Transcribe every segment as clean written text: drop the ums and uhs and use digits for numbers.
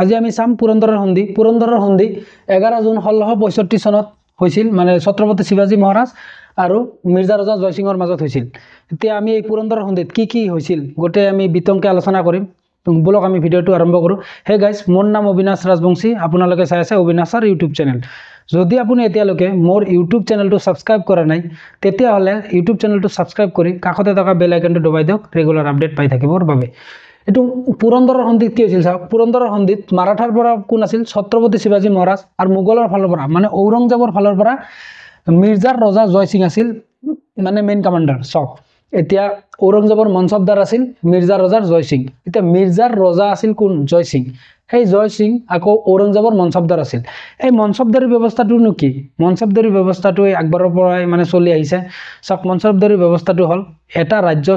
আজি আমি চাম পুৰন্দৰৰ সন্ধি। পুৰন্দৰৰ সন্ধি 11 জুন 1665 চনত হৈছিল, মানে ছত্ৰপতি শিৱাজী মহাৰাজ আৰু মিৰ্জা ৰজা জয়সিঙৰ মাজত হৈছিল। এতিয়া আমি এই পুৰন্দৰৰ সন্ধিত কি হৈছিল গোটেই আমি বিতংকে আলোচনা কৰিম। বলক আমি ভিডিঅ'টো আৰম্ভ কৰোঁ। হে গাইজ, মোৰ নাম অবিনাশ ৰাজবংশী, আপোনালোকে চাই আছে অবিনাশৰ ইউটিউব চেনেল। যদি আপুনি এতিয়ালৈকে মোৰ ইউটিউব চেনেলটো ছাবস্ক্ৰাইব কৰা নাই, তেতিয়াহ'লে ইউটিউব চেনেলটো ছাবস্ক্ৰাইব কৰি কাষতে থকা বেল আইকনটো দবাই দিয়ক ৰেগুলাৰ আপডেট পাই থাকিবৰ বাবে। এইটো পুৰন্দৰৰ সন্ধিত কি হৈছিল চাওক। পুৰন্দৰৰ সন্ধিত মাৰাঠাৰ পৰা কোন আছিল? ছত্ৰপতি শিৱাজী মহাৰাজ, আৰু মোগলৰ ফালৰ পৰা মানে ঔৰংজেবৰ ফালৰ পৰা মিৰ্জাৰ ৰজা জয়সিং আছিল মানে মেইন কমাণ্ডাৰ। চাওক, এতিয়া ঔৰংজেবৰ মনচবদাৰ আছিল মিৰ্জা ৰজাৰ জয়সিং। এতিয়া মিৰ্জাৰ ৰজা আছিল কোন? জয়সিং। সেই জয়সিং আকৌ ঔৰংজেবৰ মনচবদাৰ আছিল। এই মনচবদাৰী ব্যৱস্থাটোনো কি? মনচবদাৰী ব্যৱস্থাটো আকবৰৰ পৰাই মানে চলি আহিছে। চাওক, মনচবদাৰী ব্যৱস্থাটো হ'ল এটা ৰাজ্য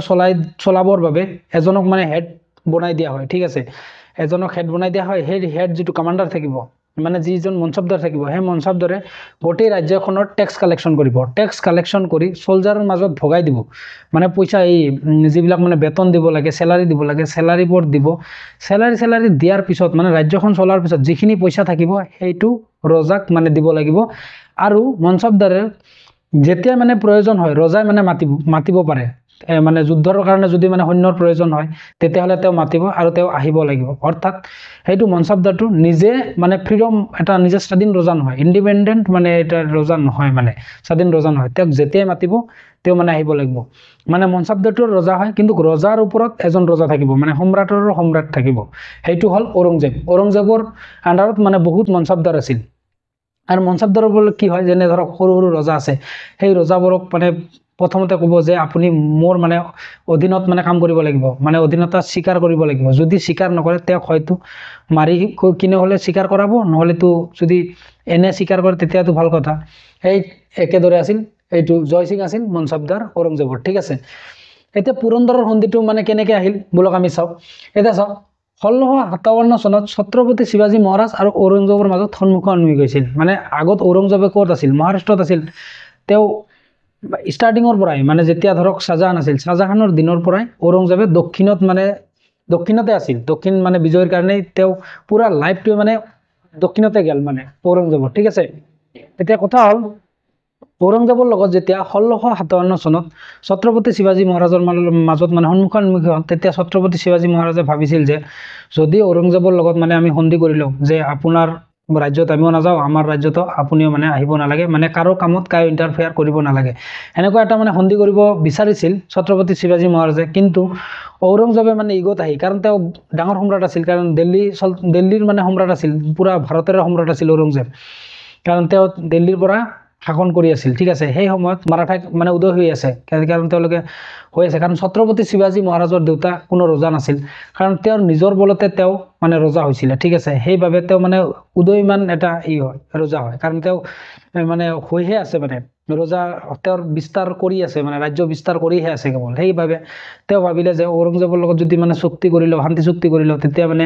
চলাবৰ বাবে এজনক মানে হেড বনাই দিয়া হয়। ঠিক আছে, এজনক হেড বনাই দিয়া হয়। সেই হেড যিটো কমাণ্ডাৰ থাকিব, মানে যিজন মনচবদাৰ থাকিব, সেই মনচবদাৰে গোটেই ৰাজ্যখনৰ টেক্স কালেকশ্যন কৰিব। টেক্স কালেকশ্যন কৰি চলজাৰৰ মাজত ভগাই দিব, মানে পইচা এই যিবিলাক মানে বেতন দিব লাগে, চেলাৰী দিব লাগে, চেলাৰীবোৰ দিব। চেলাৰী দিয়াৰ পিছত মানে ৰাজ্যখন চলাৰ পিছত যিখিনি পইচা থাকিব সেইটো ৰজাক মানে দিব লাগিব। আৰু মনচবদাৰে যেতিয়া মানে প্ৰয়োজন হয় ৰজাই মানে মাতিব পাৰে, মানে যুদ্ধৰ কাৰণে যদি মানে সৈন্যৰ প্ৰয়োজন হয় তেতিয়াহ'লে তেওঁ মাতিব আৰু তেওঁ আহিব লাগিব। অৰ্থাৎ সেইটো মনচবদাৰটো নিজে মানে ফ্ৰীডম, এটা নিজে স্বাধীন ৰজা নহয়, ইণ্ডিপেণ্ডেণ্ট মানে এটা ৰজা নহয়, মানে স্বাধীন ৰজা নহয়। তেওঁক যেতিয়াই মাতিব তেওঁ মানে আহিব লাগিব। মানে মনচবদাৰটোৰ ৰজা হয়, কিন্তু ৰজাৰ ওপৰত এজন ৰজা থাকিব, মানে সম্ৰাটৰো সম্ৰাট থাকিব। সেইটো হ'ল ঔৰংজেব। ঔৰংজেবৰ আণ্ডাৰত মানে বহুত মনচবদাৰ আছিল। আৰু মনচবদাৰৰ কি হয়, যেনে ধৰক সৰু ৰজা আছে, সেই ৰজাবোৰক মানে প্ৰথমতে ক'ব যে আপুনি মোৰ মানে অধীনত মানে কাম কৰিব লাগিব, মানে অধীনতা স্বীকাৰ কৰিব লাগিব। যদি স্বীকাৰ নকৰে তেওঁক হয়তো মাৰি কিনে হ'লে স্বীকাৰ কৰাব, নহ'লেতো যদি এনে স্বীকাৰ কৰে তেতিয়াতো ভাল কথা। সেই একেদৰে আছিল এইটো জয়সিং আছিল মনচবদাৰ ঔৰংজেবৰ। ঠিক আছে, এতিয়া পুৰন্দৰৰ সন্ধিটো মানে কেনেকৈ আহিল বলক আমি চাওঁ। এতিয়া চাওক, 1657 চনত ছত্ৰপতি শিৱাজী মহাৰাজ আৰু ঔৰংজেবৰ মাজত সন্মুখাসন্মুখী হৈছিল। মানে আগত ঔৰংজেবে ক'ত আছিল? মহাৰাষ্ট্ৰত আছিল। তেওঁ ষ্টাৰ্টিঙৰ পৰাই মানে যেতিয়া ধৰক শ্বাহজাহান আছিল, শ্বাহজাহানৰ দিনৰ পৰাই ঔৰংজেবে দক্ষিণতে আছিল। দক্ষিণ মানে বিজয়ৰ কাৰণে তেওঁ পুৰা লাইফটোৱে মানে দক্ষিণতে গ'ল মানে ঔৰংজেবৰ। ঠিক আছে, এতিয়া কথা হ'ল ঔৰংজেবৰ লগত যেতিয়া 1657 চনত ছত্ৰপতি শিৱাজী মহাৰাজৰ মাজত মানে সন্মুখাসন্মুখী হ'ল, তেতিয়া ছত্ৰপতি শিৱাজী মহাৰাজে ভাবিছিল যে যদি ঔৰংজেবৰ লগত মানে আমি সন্ধি কৰি লওঁ যে আপোনাৰ ৰাজ্যত আমিও নাযাওঁ, আমাৰ ৰাজ্যতো আপুনিও মানে আহিব নালাগে, মানে কাৰো কামত কায়ো ইণ্টাৰফেয়াৰ কৰিব নালাগে, এনেকুৱা এটা মানে সন্ধি কৰিব বিচাৰিছিল ছত্ৰপতি শিৱাজী মহাৰাজে। কিন্তু ঔৰংজেবে মানে ইগত আহি, কাৰণ তেওঁ ডাঙৰ সম্ৰাট আছিল, কাৰণ দিল্লীৰ মানে সম্ৰাট আছিল, পুৰা ভাৰতৰে সম্ৰাট আছিল ঔৰংজেব, কাৰণ তেওঁ দিল্লীৰ পৰা শাসন কৰি আছিল। ঠিক আছে, সেই সময়ত মাৰাঠাই মানে উদয় হৈ আছে, কাৰণ তেওঁলোকে হৈ আছে, কাৰণ ছত্ৰপতি শিৱাজী মহাৰাজৰ দেউতা কোনো ৰজা নাছিল, কাৰণ তেওঁৰ নিজৰ বলতে তেওঁ মানে ৰজা হৈছিলে। ঠিক আছে, সেইবাবে তেওঁ মানে উদয়মান এটা হয় ৰজা হয়, কাৰণ তেওঁ মানে হৈহে আছে, মানে ৰজা তেওঁৰ বিস্তাৰ কৰি আছে, মানে ৰাজ্য বিস্তাৰ কৰিহে আছে কেৱল। সেইবাবে তেওঁ ভাবিলে যে ঔৰংজেবৰ লগত যদি মানে চুক্তি কৰি লওঁ, শান্তি চুক্তি কৰি লওঁ, তেতিয়া মানে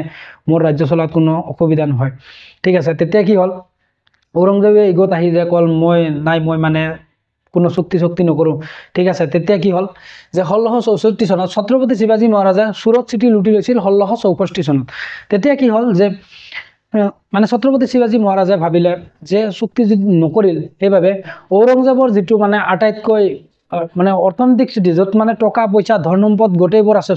মোৰ ৰাজ্য চলাত কোনো অসুবিধা নহয়। ঠিক আছে, তেতিয়া কি হ'ল, ঔৰংজেবে ইগত আহি যে ক'ল মই মানে কোনো চুক্তি নকৰোঁ। ঠিক আছে, তেতিয়া কি হ'ল যে 1664 চনত ছত্ৰপতি শিৱাজী মহাৰাজে চুৰট চিটি লুটি লৈছিল 1664 চনত। তেতিয়া কি হ'ল যে মানে ছত্ৰপতি শিৱাজী মহাৰাজে ভাবিলে যে চুক্তি যদি নকৰিল, সেইবাবে ঔৰংজেবৰ যিটো মানে আটাইতকৈ মানে অৰ্থনৈতিক চিটি, য'ত মানে টকা পইচা ধন সম্পদ গোটেইবোৰ আছে,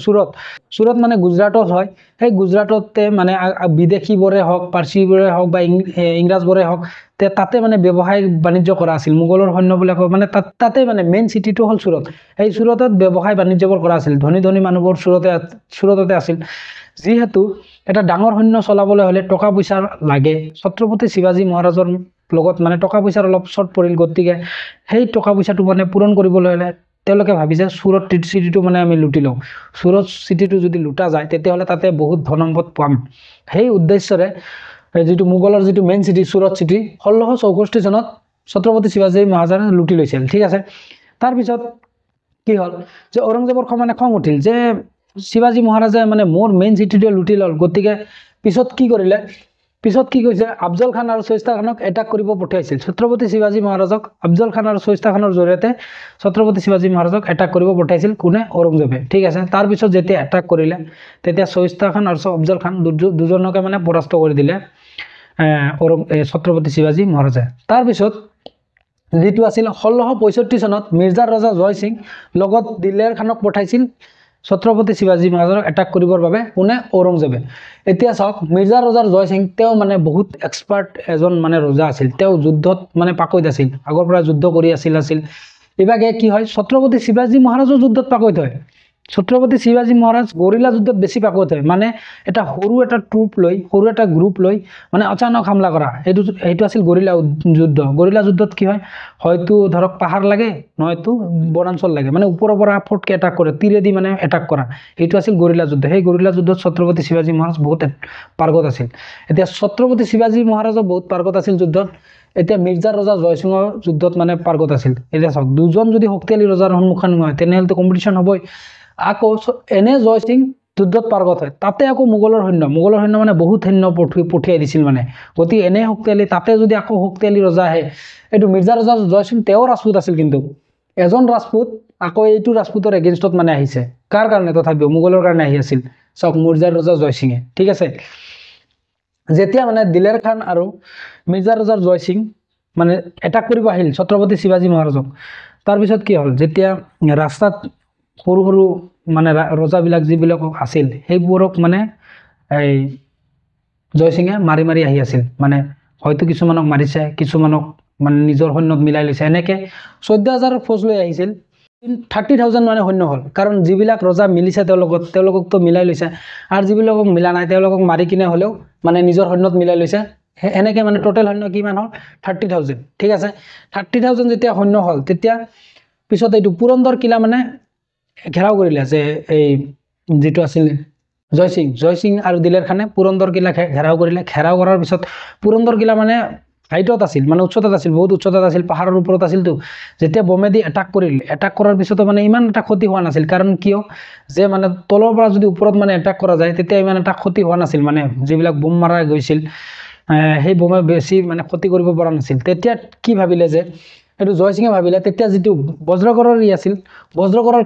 চুৰট মানে গুজৰাটত হয়। সেই গুজৰাটতে মানে বিদেশীবোৰে হওক, পাৰ্চীবোৰে হওক বা ইংৰাজবোৰে হওক, তাতে মানে ব্যৱসায় বাণিজ্য কৰা আছিল। মোগলৰ সৈন্যবিলাকৰ মানে তাতে মানে মেইন চিটিটো হ'ল চুৰট। সেই চুৰটত ব্যৱসায় বাণিজ্যবোৰ কৰা আছিল। ধনী মানুহবোৰ চুৰটতে আছিল। যিহেতু এটা ডাঙৰ সৈন্য চলাবলৈ হ'লে টকা পইচা লাগে, ছত্ৰপতি শিৱাজী মহাৰাজৰ লগত মানে টকা পইচাৰ অলপ চৰ্ট পৰিল, গতিকে সেই টকা পইচাটো মানে পূৰণ কৰিবলৈ হ'লে তেওঁলোকে ভাবিছে চুৰট চিটিটো মানে আমি লুটি লওঁ। চুৰট চিটিটো যদি লুটা যায় তেতিয়াহ'লে তাতে বহুত ধন সম্পদ পাম। সেই উদ্দেশ্যৰে যিটো মোগলৰ যিটো মেইন চিটি চুৰট চিটি 1664 চনত ছত্ৰপতি শিৱাজী মহাৰাজে লুটি লৈছিল। ঠিক আছে, তাৰপিছত কি হ'ল যে ঔৰংজেবৰ মানে খং উঠিল যে শিৱাজী মহাৰাজে মানে মোৰ মেইন চিটিটোৱে লুটি ল'ল, গতিকে পিছত কি কৰিলে পিছত কি কৈছে আফজল খান আৰু শাইস্তা খানক এটাক কৰিব পঠাইছিল ছত্ৰপতি শিৱাজী মহাৰাজক আফজল খান আৰু শাইস্তা খানৰ জৰিয়তে ছত্ৰপতি শিৱাজী মহাৰাজক এটাক কৰিব পঠাইছিল কোনে ঔৰংজেবে ঠিক আছে তাৰ পিছত যেতিয়া এটাক কৰিলে তেতিয়া শাইস্তা খান আৰু আফজল খান দুজনকে মানে পৰাস্ত কৰি দিলে ছত্ৰপতি শিৱাজী মহাৰাজে তাৰ পিছত যেটো আছিল 1665 চনত মিৰ্জা ৰজা জয় সিং লগত দিলেৰ খানক পঠাইছিল ছত্ৰপতি শিৱাজী মহাৰাজক এটাক কৰিবৰ বাবে কোনে ঔৰংজেবে এতিয়া চাওক মিৰ্জা ৰজাৰ জয় সিং তেও মানে বহুত এক্সপাৰ্ট এজন মানে ৰজা আছিল তেও যুদ্ধত মানে পাকৈত আছিল আগৰ পৰা যুদ্ধ কৰি আছিল ইভাগে কি হয় ছত্ৰপতি শিৱাজী মহাৰাজৰ যুদ্ধত পাকৈত হয় ছত্ৰপতি শিৱাজী মহাৰাজ গৰিলা যুদ্ধত বেছি পাকৈত হয় মানে এটা সৰু এটা ট্ৰুপ লৈ সৰু এটা গ্ৰুপ লৈ মানে অচানক হামলা কৰা এইটো আছিল গৰিলা যুদ্ধত কি হয় হয়তো ধৰক পাহাৰ লাগে নহয়তো বনাঞ্চল লাগে মানে ওপৰৰ পৰা ফটকে এটাক কৰে তীৰেদি মানে এটাক কৰা এইটো আছিল গৰিলা যুদ্ধ সেই গৰিলা যুদ্ধত ছত্ৰপতি শিৱাজী মহাৰাজ বহুত পাৰ্গত আছিল এতিয়া ছত্ৰপতি শিৱাজী মহাৰাজও বহুত পাৰ্গত আছিল যুদ্ধত এতিয়া মিৰ্জা ৰজা জয় সিংৰ যুদ্ধত মানে পাৰ্গত আছিল এতিয়া চাওক দুজন যদি শক্তিশালী ৰজাৰ সন্মুখীন হয় তেনেহলে কম্পিটিশন হ'বই আকৌ এনে জয় সিং যুদ্ধত পাৰ্গত হয় তাতে আকৌ মোগলৰ সৈন্য মানে বহুত সৈন্য পঠিয়াই দিছিল মানে গতি এনে শক্তিশালী তাতে যদি আকৌ শক্তিশালী ৰজা আহে এইটো মিৰ্জা ৰজা জয় সিং তেও ৰাজপুত আছিল কিন্তু এজন ৰাজপুত আকৌ এইটো ৰাজপুতৰ এগেইনষ্টত মানে আহিছে কাৰ কাৰণে তথাপিও মোগলৰ কাৰণে আহি আছিল চাওক মিৰ্জা ৰজা জয় সিংয়ে ঠিক আছে যেতিয়া মানে দিলেৰ খান আৰু মিৰ্জা ৰজা জয় সিং মানে এটাক কৰিব আহিল ছত্ৰপতি শিৱাজী মহাৰাজক তাৰ পিছত কি হ'ল যেতিয়া ৰাস্তাত সৰু সৰু মানে ৰজাবিলাক যিবিলাক আছিল সেইবোৰক মানে এই জয় সিংয়ে মাৰি আহি আছিল মানে হয়তো কিছুমানক মাৰিছে কিছুমানক মানে নিজৰ সৈন্যত মিলাই লৈছে এনেকে 14000 ফৌজ লৈ আহিছিল 30000 মানে সৈন্য হ'ল কাৰণ যিবিলাক ৰজা মিলিছে তেওঁলোকক তো মিলাই লৈছে আৰু যিবিলাকক মিলা নাই তেওঁলোকক মাৰি কিনে হলেও মানে নিজৰ সৈন্যত মিলাই লৈছে এনেকে মানে টোটাল সৈন্য কিমান হ'ল 30000 ঠিক আছে 30000 যেতিয়া সৈন্য হ'ল তেতিয়া পিছত এইটো পুৰন্দৰ কিলা মানে ঘেৰাও কৰিলে যে এই যেটো আছিল জয় সিং আৰু দিলেৰ খানে পুৰন্দৰ কিলা ঘেৰাও কৰিলে ঘেৰাও কৰাৰ পিছত পুৰন্দৰ কিলা মানে হাইটত আছিল মানে উচ্চতাত আছিল বহুত উচ্চতাত আছিল পাহাৰৰ ওপৰত আছিল তো যেতিয়া বমেদি এটাক কৰাৰ পিছত মানে ইমান এটা ক্ষতি হোৱা নাছিল কাৰণ কিয় যে মানে তলৰ পৰা যদি ওপৰত মানে এটাক কৰা যায় তেতিয়া ইমান এটা ক্ষতি হোৱা নাছিল মানে যিবিলাক বোম মাৰা গৈছিল সেই বোমে বেছি মানে ক্ষতি কৰিব পৰা নাছিল তেতিয়া কি ভাবিলে যে এটো জয় সিংহে ভাবিলে তেতিয়া যেটো বজ্ৰগড়ৰ আছিল বজ্ৰগড়ৰ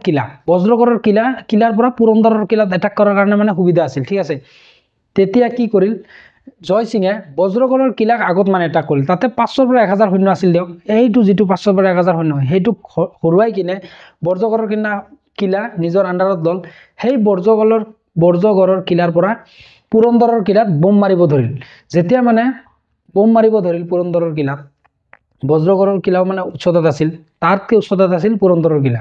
কিলাৰ পৰা পুৰন্দৰৰ কিলাত এটাক কৰাৰ কাৰণে মানে সুবিধা আছিল ঠিক আছে তেতিয়া কি কৰিল জয় সিংহে বজ্ৰগড়ৰ কিলাক আগত মানে এটাক কৰিল তাতে 500 পৰা 1000 সৈন্য আছিল দিওক এইটো যেটো 500 পৰা 1000 সৈন্য হেতু হৰুৱাই কিনে বজ্ৰগড়ৰ কিলা নিজৰ আন্ডাৰত দল সেই বজ্ৰগড়ৰ কিলাৰ পৰা পুৰন্দৰৰ কিলাত বোম মাৰিব ধৰিল যেতিয়া মানে বোম মাৰিব ধৰিল পুৰন্দৰৰ কিলাত বজ্ৰগড়ৰ কিলাও মানে উচ্চতাত আছিল তাতকৈ উচ্চতাত আছিল পুৰন্দৰৰ কিলা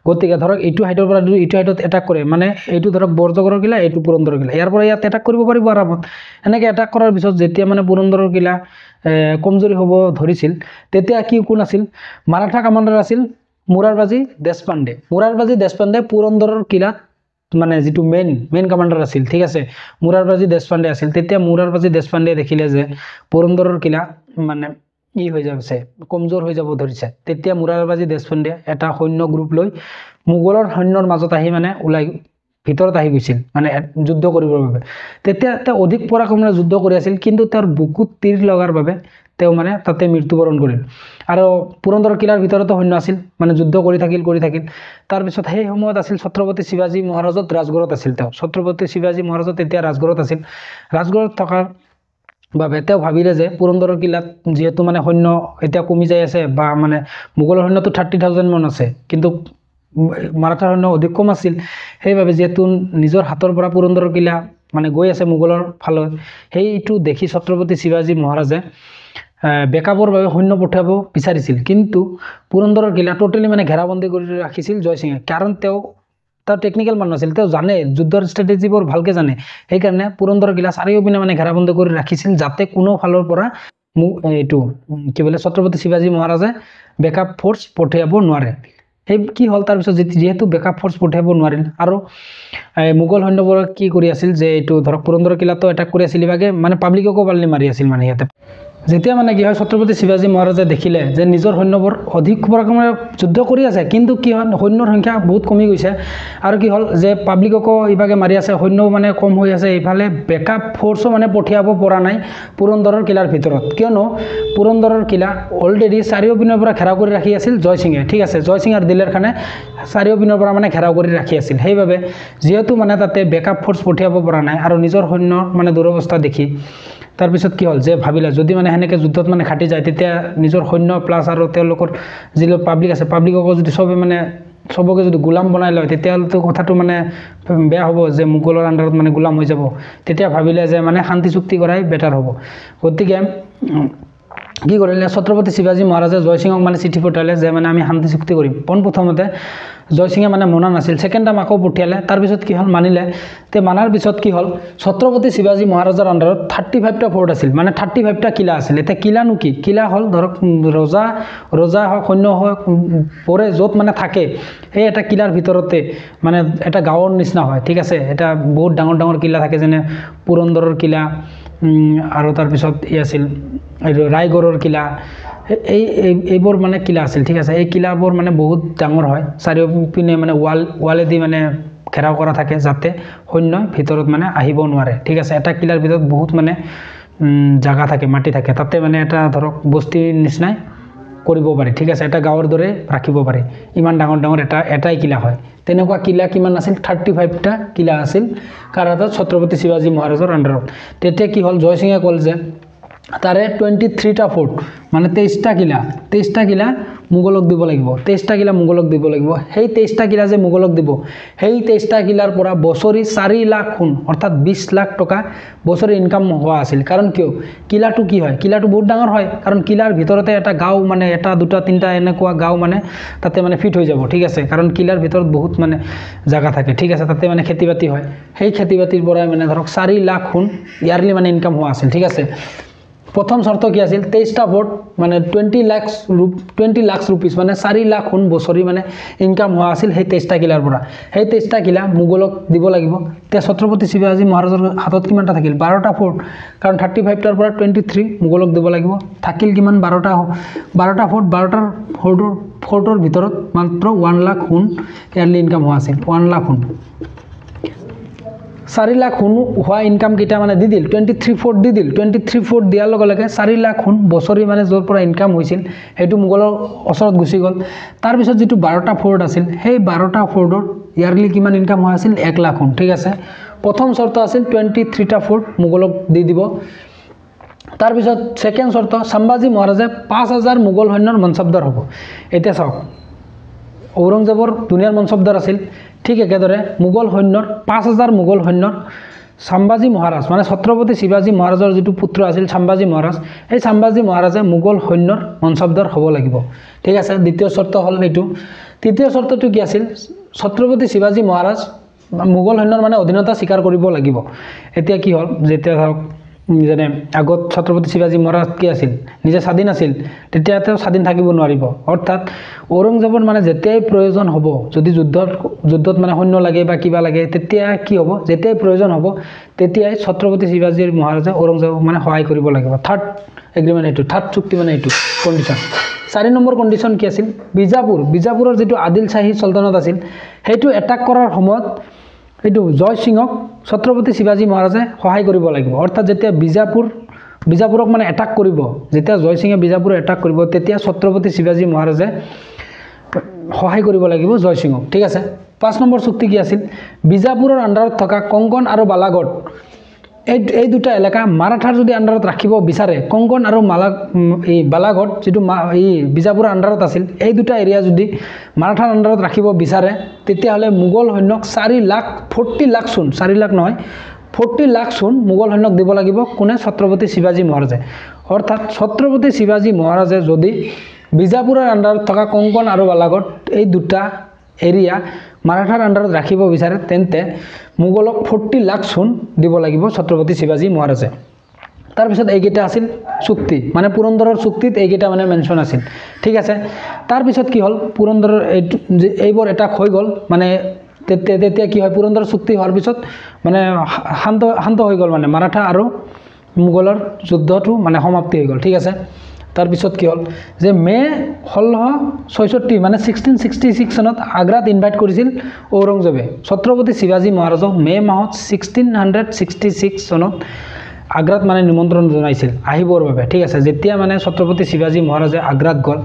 গতিকে ধৰক এইটো হাইটৰ পৰা এইটো হাইটত এটাক কৰে মানে এইটো ধৰক বজ্ৰগড়ৰ কিলা এইটো পুৰন্দৰৰ কিলা ইয়াৰ পৰা ইয়াত এটাক কৰিব পাৰিব আৰামত এনেকৈ এটাক কৰাৰ পিছত যেতিয়া মানে পুৰন্দৰৰ কিলা কমজোৰি হ'ব ধৰিছিল তেতিয়া কি কোন আছিল মাৰাঠা কমাণ্ডাৰ আছিল মুৰাৰবাজী দেশপাণ্ডে পুৰন্দৰৰ কিলাত মানে যেটো মেইন কমাণ্ডাৰ আছিল ঠিক আছে মুৰাৰবাজী দেশপাণ্ডে আছিল তেতিয়া মুৰাৰবাজী দেশপাণ্ডে দেখিলে যে পুৰন্দৰৰ কিলা মানে হৈ যাবছে কমজোৰ হৈ যাব ধৰিছে তেতিয়া মুৰাৰবাজী দেশপাণ্ডে এটা সৈন্য গ্ৰুপ লৈ মোগলৰ সৈন্যৰ মাজত আহি মানে উলাই ভিতৰত আহি গৈছিল মানে যুদ্ধ কৰিবৰ বাবে তেতিয়া এটা অধিক পৰাক্ৰমেৰে যুদ্ধ কৰি আছিল কিন্তু তাৰ বুকুত তীৰ লগাৰ বাবে তেও মানে তাতে মৃত্যুবৰণ কৰিল আৰু পুৰন্দৰ কিলাৰ ভিতৰতে সৈন্য আছিল মানে যুদ্ধ কৰি থাকিল তাৰ পিছত সেই সময়ত আছিল ছত্ৰপতি শিৱাজী মহাৰাজত ৰাজগড়ত আছিল তেও ছত্ৰপতি শিৱাজী মহাৰাজত তেতিয়া ৰাজগড়ত আছিল ৰাজগড়ত থকাৰ বাবে তেও ভাবিলে যে পুৰন্দৰৰ কিলাত যেহেতু মানে সৈন্য এতিয়া কমি যাই আছে বা মানে মোগলৰ সৈন্যটো 30000 মান আছে কিন্তু মাৰাঠাৰ সৈন্য অধিক কম আছিল সেইভাবে যেহেতু নিজৰ হাতৰ পৰা পুৰন্দৰৰ কিলা মানে গৈ আছে মোগলৰ ফালে সেইটো দেখি ছত্ৰপতি শিৱাজী মহাৰাজে বেকআপৰ বাবে সৈন্য পঠাব বিচাৰিছিল কিন্তু পুৰন্দৰৰ কিলা টোটালি মানে ঘেৰাবন্দী কৰি ৰাখিছিল জয় সিংহে কাৰণ তেও তাৰ টেকনিক্যাল মানুহ আছিল তেও জানে যুদ্ধৰ ষ্ট্ৰেটেজিবোৰ ভালকে জানে এই কাৰণে পুৰন্দৰ কিলা চাৰিওপিনে মানে ঘেৰাবন্দী কৰি ৰাখিছিল যাতে কোনো ফালৰ পৰা এইটো কি বলে ছত্ৰপতি শিৱাজী মহাৰাজে বেকআপ ফোৰ্স পঠিয়াব নোৱাৰে এই কি হল তাৰ পিছত যেহেতু বেকআপ ফোৰ্স পঠিয়াব নোৱাৰিল আৰু মোগল সৈন্যবোৰ কি কৰি আছিল যে এইটো ধৰক পুৰন্দৰ কিলাতো এটাক কৰি আছিল ইভাগে মানে পাব্লিককো পাল্লি মাৰি আছিল মানে ইয়াতে যেতিয়া মানে কি হয় ছত্ৰপতি শিৱাজী মহাৰাজে দেখিলে যে নিজৰ সৈন্যবোৰ অধিক পৰাক্ৰমেৰে যুদ্ধ কৰি আছে, কিন্তু কি হয় সৈন্যৰ সংখ্যা বহুত কমি গৈছে, আৰু কি হ'ল যে পাব্লিককো ইভাগে মাৰি আছে, সৈন্যও মানে কম হৈ আছে, এইফালে বেকআপ ফ'ৰ্চো মানে পঠিয়াব পৰা নাই পুৰন্দৰৰ কিলাৰ ভিতৰত, কিয়নো পুৰন্দৰৰ কিলা অলৰেডি চাৰিওপিনৰ পৰা ঘেৰাও কৰি ৰাখি আছিল জয়সিঙে। ঠিক আছে, জয়সিং আৰু দিলেৰ খানে চাৰিওপিনৰ পৰা মানে ঘেৰাও কৰি ৰাখি আছিল। সেইবাবে যিহেতু মানে তাতে বেকআপ ফ'ৰ্চ পঠিয়াব পৰা নাই আৰু নিজৰ সৈন্যৰ মানে দুৰৱস্থা দেখি তাৰপিছত কি হ'ল যে ভাবিলে যদি মানে সেনেকৈ যুদ্ধত মানে ঘাটি যায়, তেতিয়া নিজৰ সৈন্য প্লাছ আৰু তেওঁলোকৰ যিবিলাক পাব্লিক আছে, পাব্লিককো যদি চবকে যদি গোলাম বনাই লয়, তেতিয়াহ'লেতো কথাটো মানে বেয়া হ'ব যে মোগলৰ আণ্ডাৰত মানে গোলাম হৈ যাব। তেতিয়া ভাবিলে যে মানে শান্তি চুক্তি কৰাই বেটাৰ হ'ব। গতিকে কি কৰিলে ছত্ৰপতি শিৱাজী মহাৰাজে জয়সিঙক মানে চিঠি পঠালে যে মানে আমি শান্তি চুক্তি কৰিম। পোনপ্ৰথমতে জয়সিঙে মানে মনা নাছিল, ছেকেণ্ড টাইম আকৌ পঠিয়ালে, তাৰপিছত কি হ'ল মানিলে। তে মানাৰ পিছত কি হ'ল ছত্ৰপতি শিৱাজী মহাৰাজৰ আণ্ডাৰত 35টা ফ'ৰ্ট আছিল, মানে 35টা কিলা আছিল। এতিয়া কিলানো কি, কিলা হ'ল ধৰক ৰজা হওক সৈন্য হওক পৰে য'ত মানে থাকে, সেই এটা কিলাৰ ভিতৰতে মানে এটা গাঁৱৰ নিচিনা হয়। ঠিক আছে, এটা বহুত ডাঙৰ ডাঙৰ কিলা থাকে, যেনে পুৰন্দৰৰ কিলা আৰু তাৰপিছত আছিল ৰায়গড়ৰ কিলা, এইবোৰ মানে কিলা আছিল। ঠিক আছে, এই কিলাবোৰ মানে বহুত ডাঙৰ হয়, চাৰিওপিনে মানে ৱালেদি মানে ঘেৰাও কৰা থাকে, যাতে সৈন্যই ভিতৰত মানে আহিব নোৱাৰে। ঠিক আছে, এটা কিলাৰ ভিতৰত বহুত মানে জাগা থাকে, মাটি থাকে, তাতে মানে এটা ধৰক বস্তিৰ নিচিনাই কৰিব পাৰি। ঠিক আছে, এটা গাঁৱৰ দৰে ৰাখিব পাৰি, ইমান ডাঙৰ ডাঙৰ এটাই কিলা হয়। তেনেকুৱা কিলা কিমান আছিল, 35টা কিলা আছিল কাৰ হাতত, ছত্ৰপতি শিৱাজী মহাৰাজৰ আণ্ডাৰত। তেতিয়া কি হ'ল জয়সিঙে ক'ল যে তাৰে 23টা ফ'ৰ্ট মানে 23টা কিলা মোগলক দিব লাগিব, 23টা কিলা মোগলক দিব লাগিব। সেই 23টা কিলা যে মোগলক দিব, সেই 23টা কিলাৰ পৰা বছৰি 4 লাখ সোণ অৰ্থাৎ 20 লাখ টকা বছৰি ইনকাম হোৱা আছিল। কাৰণ কিয়, কিলাটো কি হয়, কিলাটো বহুত ডাঙৰ হয়, কাৰণ কিলাৰ ভিতৰতে এটা গাঁও মানে এটা দুটা তিনিটা এনেকুৱা গাঁও মানে তাতে মানে ফিট হৈ যাব। ঠিক আছে, কাৰণ কিলাৰ ভিতৰত বহুত মানে জাগা থাকে। ঠিক আছে, তাতে মানে খেতি বাতি হয়, সেই খেতি বাতিৰ পৰাই মানে ধৰক 4 লাখ সোণ ইয়াৰলি মানে ইনকাম হোৱা আছিল। ঠিক আছে, প্ৰথম চৰ্ত কি আছিল, 23টা ফ'ৰ্ট মানে 20 লাখ ৰুপিজ মানে 4 লাখ সোণ বছৰি মানে ইনকাম হোৱা আছিল সেই 23টা কিলাৰ পৰা। সেই 23টা কিলা মোগলক দিব লাগিব। এতিয়া ছত্ৰপতি শিৱাজী মহাৰাজৰ হাতত কিমানটা থাকিল, 12টা ফ'ৰ্ট, কাৰণ 35টাৰ পৰা 23 মোগলক দিব লাগিব, থাকিল কিমান 12টা ফ'ৰ্ট। 12টাৰ ফ'ৰ্টৰ ভিতৰত মাত্ৰ 1 লাখ সোণ ইয়াৰলি ইনকাম হোৱা আছিল, 1 লাখ সোণ। 4 লাখ সোণ হোৱা ইনকাম কেইটা মানে দি দিল, 23 ফ'ৰ্ট দি দিল। 23 ফ'ৰ্ট দিয়াৰ লগে লগে 4 লাখ সোণ বছৰি মানে য'ৰ পৰা ইনকাম হৈছিল সেইটো মোগলৰ ওচৰত গুচি গ'ল। তাৰপিছত যিটো 12টা ফ'ৰ্ট আছিল, সেই 12টা ফ'ৰ্টৰ ইয়াৰলি কিমান ইনকাম হোৱা আছিল, 1 লাখ সোণ। ঠিক আছে, প্ৰথম চৰ্ত আছিল 23টা ফ'ৰ্ট মোগলক দি দিব। তাৰপিছত ছেকেণ্ড চৰ্ত, চাম্বাজী মহাৰাজে 5000 মোগল সৈন্যৰ মনচবদাৰ হ'ব। এতিয়া চাওক, ঔৰংজেবৰ দুনিয়াৰ মনচবদাৰ আছিল, ঠিক একেদৰে মোগল সৈন্যৰ 5000 মোগল সৈন্যৰ চাম্বাজী মহাৰাজ মানে ছত্ৰপতি শিৱাজী মহাৰাজৰ যিটো পুত্ৰ আছিল চাম্বাজী মহাৰাজ, সেই চাম্বাজী মহাৰাজে মোগল সৈন্যৰ মনচবদাৰ হ'ব লাগিব। ঠিক আছে, দ্বিতীয় চৰ্ত হ'ল এইটো। তৃতীয় চৰ্তটো কি আছিল, ছত্ৰপতি শিৱাজী মহাৰাজ মোগল সৈন্যৰ মানে অধীনতা স্বীকাৰ কৰিব লাগিব। এতিয়া কি হ'ল, যেতিয়া ধৰক যেনে আগত ছত্ৰপতি শিৱাজী মহাৰাজ কি আছিল, নিজে স্বাধীন আছিল, তেতিয়া তেওঁ স্বাধীন থাকিব নোৱাৰিব। অৰ্থাৎ ঔৰংজেবৰ মানে যেতিয়াই প্ৰয়োজন হ'ব, যদি যুদ্ধত মানে সৈন্য লাগে বা কিবা লাগে, তেতিয়া কি হ'ব, যেতিয়াই প্ৰয়োজন হ'ব তেতিয়াই ছত্ৰপতি শিৱাজী মহাৰাজে ঔৰংজেবক মানে সহায় কৰিব লাগিব। থাৰ্ড এগ্ৰিমেণ্ট এইটো, থাৰ্ড চুক্তি মানে এইটো কণ্ডিশ্যন। 4 নম্বৰ কণ্ডিশ্যন কি আছিল, বিজাপুৰৰ যিটো আদিল শ্বাহী চলতানত আছিল, সেইটো এটাক কৰাৰ সময়ত এইটো জয়সিঙক ছত্ৰপতি শিৱাজী মহাৰাজে সহায় কৰিব লাগিব। অৰ্থাৎ যেতিয়া বিজাপুৰক মানে এটাক কৰিব, যেতিয়া জয়সিঙে বিজাপুৰ এটাক কৰিব, তেতিয়া ছত্ৰপতি শিৱাজী মহাৰাজে সহায় কৰিব লাগিব জয়সিঙক। ঠিক আছে, 5 নম্বৰ চুক্তি কি আছিল, বিজাপুৰৰ আণ্ডাৰত থকা কংকণ আৰু বালাগড়, এই দুটা এলেকা মাৰাঠাৰ যদি আণ্ডাৰত ৰাখিব বিচাৰে, কংকণ আৰু বালাগড় যিটো বিজাপুৰৰ আণ্ডাৰত আছিল, এই দুটা এৰিয়া যদি মাৰাঠাৰ আণ্ডাৰত ৰাখিব বিচাৰে, তেতিয়াহ'লে মোগল সৈন্যক 40 লাখ সোণ, 4 লাখ নহয় 40 লাখ সোণ মোগল সৈন্যক দিব লাগিব। কোনে, ছত্ৰপতি শিৱাজী মহাৰাজে। অৰ্থাৎ ছত্ৰপতি শিৱাজী মহাৰাজে যদি বিজাপুৰৰ আণ্ডাৰত থকা কংকণ আৰু বালাগড় এই দুটা এৰিয়া মাৰাঠাৰ আণ্ডাৰত ৰাখিব বিচাৰে, তেন্তে মোগলক 40 লাখ সোণ দিব লাগিব ছত্ৰপতি শিৱাজী মহাৰাজে। তাৰপিছত এইকেইটা আছিল চুক্তি, মানে পুৰন্দৰৰ চুক্তিত এইকেইটা মানে মেনশ্যন আছিল। ঠিক আছে, তাৰপিছত কি হ'ল, পুৰন্দৰৰ এইবোৰ এটা হৈ গ'ল, মানে তেতিয়া কি হয়, পুৰন্দৰ চুক্তি হোৱাৰ পিছত মানে শান্ত হৈ গ'ল, মানে মাৰাঠা আৰু মোগলৰ যুদ্ধটো মানে সমাপ্তি হৈ গ'ল ঠিক আছে তাৰপিছত কি হ'ল যে মে 1666 মানে 1666 চনত আগ্ৰাত ইনভাইট কৰিছিল ঔৰংজেবে ছত্ৰপতি শিৱাজী মহাৰাজক মে মাহত 1666 চনত আগ্ৰাত মানে নিমন্ত্ৰণ জনাইছিল আহিবৰ বাবে ঠিক আছে যেতিয়া মানে ছত্ৰপতি শিৱাজী মহাৰাজে আগ্ৰাত গ'ল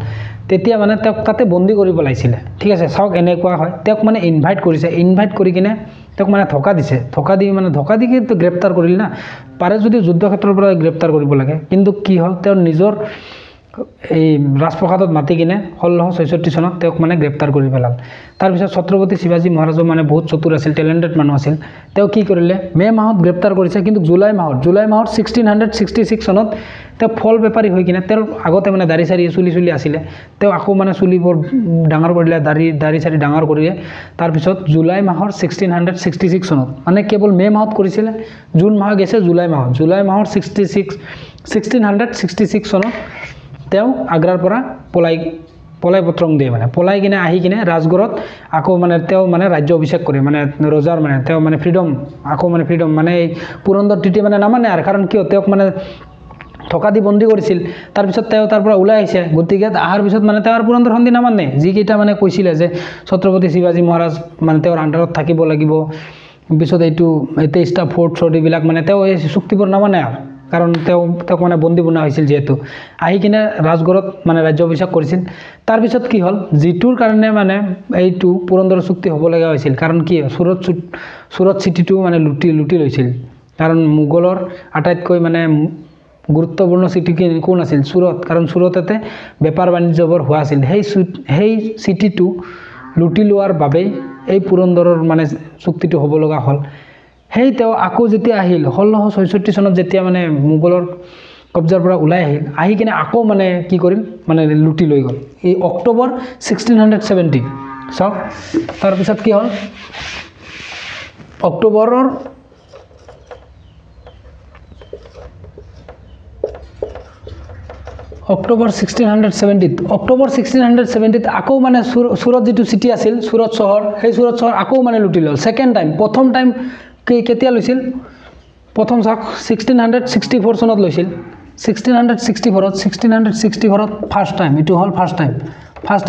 তেতিয়া মানে তেওঁক তাতে বন্দী কৰিব লাগিছিলে ঠিক আছে চাওক এনেকুৱা হয় তেওঁক মানে ইনভাইট কৰিছে ইনভাইট কৰি কিনে তেওঁক মানে ধকা দিছে ধকা দি কিন্তু গ্ৰেপ্তাৰ কৰিল না পাৰে যদি যুদ্ধক্ষেত্ৰৰ পৰা গ্ৰেপ্তাৰ কৰিব লাগে কিন্তু কি হ'ল তেওঁৰ নিজৰ এই ৰাজপ্ৰসাদত মাতি কিনে 1666 চনত তেওঁক মানে গ্ৰেপ্তাৰ কৰি পেলাল তাৰপিছত ছত্ৰপতি শিৱাজী মহাৰাজ মানে বহুত চতুৰ আছিল টেলেণ্টেড মানুহ আছিল তেওঁ কি কৰিলে মে মাহত গ্ৰেপ্তাৰ কৰিছে কিন্তু জুলাই মাহত 1666 চনত তেওঁ ফল বেপাৰী হৈ কিনে তেওঁৰ আগতে মানে দাড়ি চাৰি চুলি আছিলে তেওঁ আকৌ মানে চুলিবোৰ ডাঙৰ কৰিলে দাড়ি চাৰি ডাঙৰ কৰিলে তাৰপিছত জুলাই মাহৰ 1666 চনত মানে কেৱল মে মাহত কৰিছিলে জুন মাহ গৈছে জুলাই মাহৰ 1666 চনত তেওঁ আগ্ৰাৰ পৰা পলাই পত্ৰং দিয়ে মানে পলাই কিনে আহি কিনে ৰাজগড়ত আকৌ মানে তেওঁ মানে ৰাজ্য অভিষেক কৰে মানে ৰজাৰ মানে তেওঁ মানে ফ্ৰীডম মানে পুৰন্দৰ তিতি মানে নামানে আৰু কাৰণ কিয় তেওঁক মানে ধকা দি বন্দী কৰিছিল তাৰপিছত তেওঁ তাৰ পৰা ওলাই আহিছে গতিকে আহাৰ পিছত মানে তেওঁৰ পুৰন্দৰ সন্ধি নামানে যিকেইটা মানে কৈছিলে যে ছত্ৰপতি শিৱাজী মহাৰাজ মানে তেওঁৰ আণ্ডাৰত থাকিব লাগিব পিছত এইটো 23টা ফৰ্ট চৰ্ট এইবিলাক মানে তেওঁ এই চুক্তিবোৰ নামানে আৰু কাৰণ তেওঁক মানে বন্দী বনোৱা হৈছিল যেহেতু আহি কিনে ৰাজগড়ত মানে ৰাজ্য অভিষেক কৰিছিল তাৰপিছত কি হ'ল যিটোৰ কাৰণে মানে এইটো পুৰন্দৰ চুক্তি হ'ব লগা হৈছিল কাৰণ কি সুৰত চিটিটো মানে লুটি লৈছিল কাৰণ মোগলৰ আটাইতকৈ মানে গুৰুত্বপূৰ্ণ চিটি কোন আছিল সুৰত কাৰণ সুৰততে বেপাৰ বাণিজ্যবোৰ হোৱা আছিল সেই চিটিটো লুটি লোৱাৰ বাবে এই পুৰন্দৰৰ মানে চুক্তিটো হ'ব লগা হ'ল সেই তেওঁ আকৌ যেতিয়া আহিল 1666 চনত যেতিয়া মানে মোগলৰ কব্জাৰ পৰা ওলাই আহি কিনে আকৌ মানে কি কৰিল মানে লুটি লৈ গ'ল এই অক্টোবৰ 1670 চাওক তাৰপিছত কি হ'ল অক্টোবৰ 1670 আকৌ মানে সুৰত যিটো চিটি আছিল সুৰত চহৰ সেই সুৰত চহৰ আকৌ মানে লুটি ল'ল ছেকেণ্ড টাইম প্ৰথম টাইম কেতিয়া লৈছিল প্ৰথম চাওক 1664 চনত লৈছিল 1664 ফাৰ্ষ্ট টাইম এইটো হ'ল ফাৰ্ষ্ট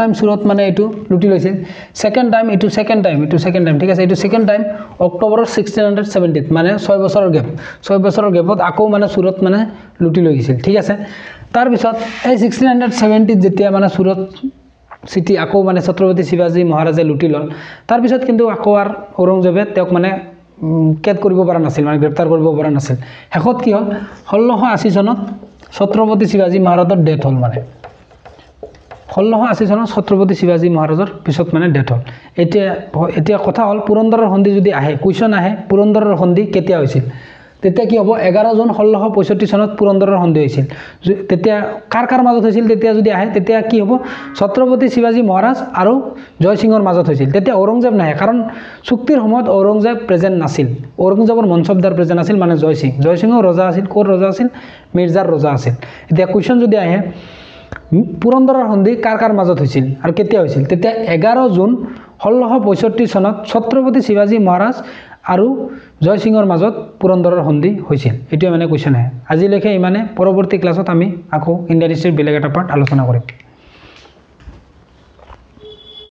টাইম সুৰত মানে এইটো লুটি লৈছিল ছেকেণ্ড টাইম ঠিক আছে এইটো ছেকেণ্ড টাইম অক্টোবৰ 1670 মানে 6 বছৰৰ গেপত আকৌ মানে সুৰত মানে লুটি লৈ গৈছিল ঠিক আছে তাৰপিছত এই 1670 যেতিয়া মানে সুৰত চিটি আকৌ মানে ছত্ৰপতি শিৱাজী মহাৰাজে লুটি ল'ল তাৰপিছত কিন্তু আকৌ আৰু ঔৰংজেবে তেওঁক মানে কেদ কৰিব পৰা নাছিল মানে গ্ৰেপ্তাৰ কৰিব পৰা নাছিল শেষত কি হ'ল 1680 চনত ছত্ৰপতি শিৱাজী মহাৰাজৰ ডেথ হ'ল মানে 1680 চনত ছত্ৰপতি শিৱাজী মহাৰাজৰ পিছত মানে ডেথ হ'ল এতিয়া কথা হ'ল পুৰন্দৰৰ সন্ধি যদি আহে কুৱেশ্যন আহে পুৰন্দৰৰ সন্ধি কেতিয়া হৈছিল তেতিয়া কি হ'ব 11 জুন 1665 চনত পুৰন্দৰৰ সন্ধি হৈছিল তেতিয়া কাৰ মাজত হৈছিল তেতিয়া যদি আহে তেতিয়া কি হ'ব ছত্ৰপতি শিৱাজী মহাৰাজ আৰু জয় সিঙৰ মাজত হৈছিল তেতিয়া ঔৰংজেব নাহে কাৰণ চুক্তিৰ সময়ত ঔৰংজেব প্ৰেজেন্ট নাছিল ঔৰংজেবৰ মনসবদাৰ প্ৰেজেন্ট আছিল মানে জয় সিঙো ৰজা আছিল ক'ৰ ৰজা আছিল মিৰ্জাৰ ৰজা আছিল এতিয়া কুৱেশ্যন যদি আহে পুৰন্দৰৰ সন্ধি কাৰ মাজত হৈছিল আৰু কেতিয়া হৈছিল তেতিয়া 11 জুন 1665 চনত ছত্ৰপতি শিৱাজী মহাৰাজ আৰু জয় সিঙৰ মাজত পুৰন্দৰৰ সন্ধি হৈছিল এইটোৱে মানে কুৱেশ্যন আহে আজিলৈকে ইমানে পৰৱৰ্তী ক্লাছত আমি আকৌ ইণ্ডিয়ান হিষ্ট্ৰীৰ বেলেগ এটা পাৰ্ট আলোচনা কৰিম